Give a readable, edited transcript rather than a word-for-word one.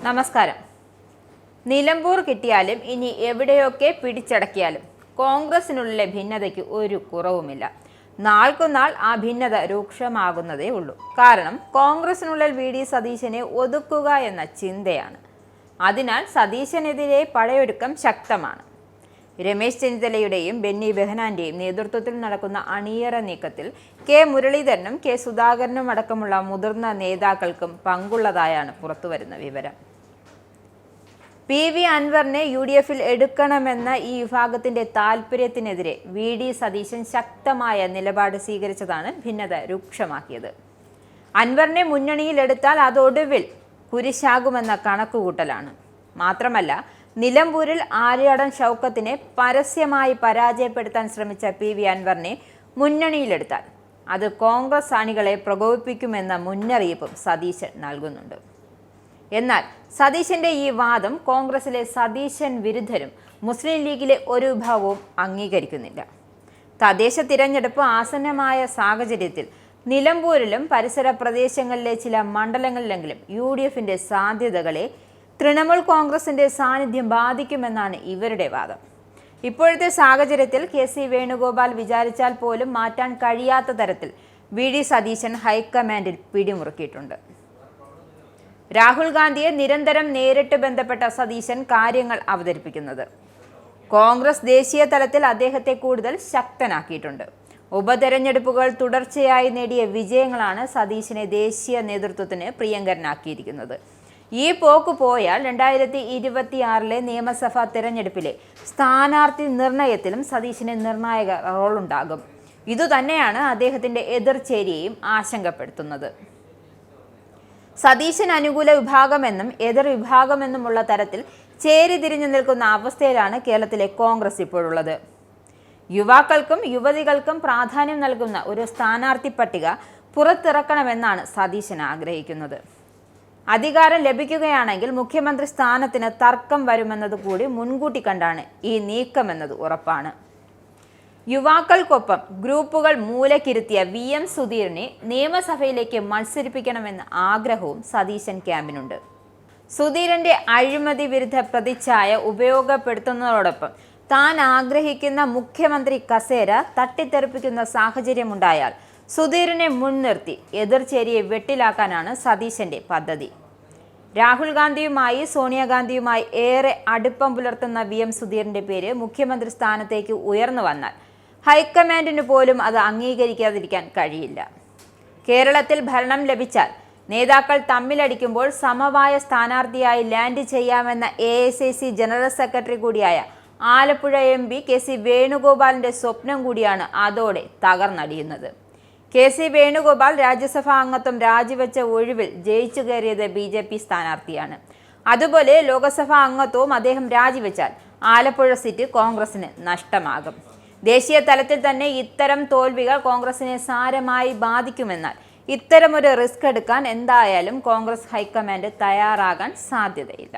നമസ്കാരം. നിലമ്പൂർ കിട്ടിയാലും ഇനി എവിടെയൊക്കെ പിടിച്ചടക്കിയാലും കോൺഗ്രസിനുള്ളിലെ ഭിന്നതയ്ക്ക് ഒരു കുറവുമില്ല. നാൾക്കുനാൾ ആ ഭിന്നത രൂക്ഷമാകുന്നതേ ഉള്ളൂ. കാരണം കോൺഗ്രസിനുള്ളിൽ വി.ഡി. സതീശനെ ഒതുക്കുക എന്ന ചിന്തയാണ്. അതിനാൽ സതീശനെതിരെ പടയൊരുക്കം ശക്തമാണ്. രമേശ് ചെന്നിത്തലയുടെയും ബെന്നി ബെഹനാന്റെയും നേതൃത്വത്തിൽ നടക്കുന്ന അണിയറ നീക്കത്തിൽ കെ മുരളീധരനും കെ സുധാകരനും അടക്കമുള്ള മുതിർന്ന നേതാക്കൾക്കും പങ്കുള്ളതായാണ് പുറത്തുവരുന്ന വിവരം. പി.വി. അൻവറിനെ യു.ഡി.എഫിൽ എടുക്കണമെന്ന ഈ വിഭാഗത്തിന്റെ താൽപര്യത്തിനെതിരെ വി.ഡി. സതീശൻ ശക്തമായ നിലപാട് സ്വീകരിച്ചതാണ് ഭിന്നത രൂക്ഷമാക്കിയത്. അൻവറിനെ മുന്നണിയിലെടുത്താൽ അതൊടുവിൽ കുരിശാകുമെന്ന കണക്കുകൂട്ടലാണ്. മാത്രമല്ല, നിലമ്പൂരിൽ ആര്യാടൻ ഷൗക്കത്തിനെ പരസ്യമായി പരാജയപ്പെടുത്താൻ ശ്രമിച്ച പി.വി. അൻവറിനെ മുന്നണിയിലെടുത്താൽ അത് കോൺഗ്രസ് അണികളെ പ്രകോപിപ്പിക്കുമെന്ന മുന്നറിയിപ്പും സതീശൻ നൽകുന്നുണ്ട്. എന്നാൽ സതീശന്റെ ഈ വാദം കോൺഗ്രസിലെ സതീശൻ വിരുദ്ധരും മുസ്ലിം ലീഗിലെ ഒരു വിഭാഗവും അംഗീകരിക്കുന്നില്ല. തദ്ദേശ തിരഞ്ഞെടുപ്പ് ആസന്നമായ സാഹചര്യത്തിൽ നിലമ്പൂരിലും പരിസര പ്രദേശങ്ങളിലെ ചില മണ്ഡലങ്ങളിലെങ്കിലും യു.ഡി.എഫിന്റെ സാധ്യതകളെ തൃണമൂൽ കോൺഗ്രസിന്റെ സാന്നിധ്യം ബാധിക്കുമെന്നാണ് ഇവരുടെ വാദം. ഇപ്പോഴത്തെ സാഹചര്യത്തിൽ കെ.സി. വേണുഗോപാൽ വിചാരിച്ചാൽ പോലും മാറ്റാൻ കഴിയാത്ത തരത്തിൽ വി.ഡി. സതീശൻ ഹൈക്കമാൻഡിൽ പിടിമുറുക്കിയിട്ടുണ്ട്. രാഹുൽ ഗാന്ധിയെ നിരന്തരം നേരിട്ട് ബന്ധപ്പെട്ട സതീശൻ കാര്യങ്ങൾ അവതരിപ്പിക്കുന്നത് കോൺഗ്രസ് ദേശീയ തലത്തിൽ അദ്ദേഹത്തെ കൂടുതൽ ശക്തനാക്കിയിട്ടുണ്ട്. ഉപതെരഞ്ഞെടുപ്പുകൾ തുടർച്ചയായി നേടിയ വിജയങ്ങളാണ് സതീശനെ ദേശീയ നേതൃത്വത്തിന് പ്രിയങ്കരനാക്കിയിരിക്കുന്നത്. ഈ പോക്ക് പോയാൽ 2026 നിയമസഭാ തെരഞ്ഞെടുപ്പിലെ സ്ഥാനാർത്ഥി നിർണയത്തിലും സതീശന് നിർണായക റോളുണ്ടാകും. ഇതുതന്നെയാണ് അദ്ദേഹത്തിന്റെ എതിർചേരിയെയും ആശങ്കപ്പെടുത്തുന്നത്. സതീശൻ അനുകൂല വിഭാഗമെന്നും എതിർ വിഭാഗമെന്നുമുള്ള തരത്തിൽ ചേരിതിരിഞ്ഞു നിൽക്കുന്ന അവസ്ഥയിലാണ് കേരളത്തിലെ കോൺഗ്രസ് ഇപ്പോഴുള്ളത്. യുവാക്കൾക്കും യുവതികൾക്കും പ്രാധാന്യം നൽകുന്ന ഒരു സ്ഥാനാർത്ഥി പട്ടിക പുറത്തിറക്കണമെന്നാണ് സതീശൻ ആഗ്രഹിക്കുന്നത്. അധികാരം ലഭിക്കുകയാണെങ്കിൽ മുഖ്യമന്ത്രി സ്ഥാനത്തിന് തർക്കം വരുമെന്നത് കൂടി മുൻകൂട്ടി കണ്ടാണ് ഈ നീക്കമെന്നത് ഉറപ്പാണ്. യുവാക്കൾക്കൊപ്പം ഗ്രൂപ്പുകൾ മൂലക്കിരുത്തിയ വി.എം. സുധീരനെ നിയമസഭയിലേക്ക് മത്സരിപ്പിക്കണമെന്ന ആഗ്രഹവും സതീശൻ ക്യാമ്പിനുണ്ട്. സുധീരന്റെ അഴിമതി വിരുദ്ധ പ്രതിച്ഛായ ഉപയോഗപ്പെടുത്തുന്നതോടൊപ്പം താൻ ആഗ്രഹിക്കുന്ന മുഖ്യമന്ത്രി കസേര തട്ടിത്തെറിപ്പിക്കുന്ന സാഹചര്യമുണ്ടായാൽ സുധീരനെ മുൻനിർത്തി എതിർചേരിയെ വെട്ടിലാക്കാനാണ് സതീശന്റെ പദ്ധതി. രാഹുൽ ഗാന്ധിയുമായി സോണിയാഗാന്ധിയുമായി ഏറെ അടുപ്പം പുലർത്തുന്ന വി.എം. സുധീരന്റെ പേര് മുഖ്യമന്ത്രി സ്ഥാനത്തേക്ക് ഉയർന്നു വന്നാൽ ഹൈക്കമാൻഡിന് പോലും അത് അംഗീകരിക്കാതിരിക്കാൻ കഴിയില്ല. കേരളത്തിൽ ഭരണം ലഭിച്ചാൽ നേതാക്കൾ തമ്മിലടിക്കുമ്പോൾ സമവായ സ്ഥാനാർത്ഥിയായി ലാൻഡ് ചെയ്യാമെന്ന AICC ജനറൽ സെക്രട്ടറി കൂടിയായ ആലപ്പുഴ MP കെ.സി. വേണുഗോപാലിന്റെ സ്വപ്നം കൂടിയാണ് അതോടെ തകർന്നടിയുന്നത്. കെ.സി. വേണുഗോപാൽ രാജ്യസഭാ അംഗത്വം രാജിവെച്ച ഒഴിവിൽ ജയിച്ചു കയറിയത് BJP സ്ഥാനാർത്ഥിയാണ്. അതുപോലെ ലോക്സഭാ അംഗത്വവും അദ്ദേഹം രാജിവെച്ചാൽ ആലപ്പുഴ സീറ്റ് കോൺഗ്രസിന് നഷ്ടമാകും. ദേശീയ തലത്തിൽ തന്നെ ഇത്തരം തോൽവികൾ കോൺഗ്രസിനെ സാരമായി ബാധിക്കുമെന്നാൽ ഇത്തരമൊരു റിസ്ക് എടുക്കാൻ എന്തായാലും കോൺഗ്രസ് ഹൈക്കമാൻഡ് തയ്യാറാകാൻ സാധ്യതയില്ല.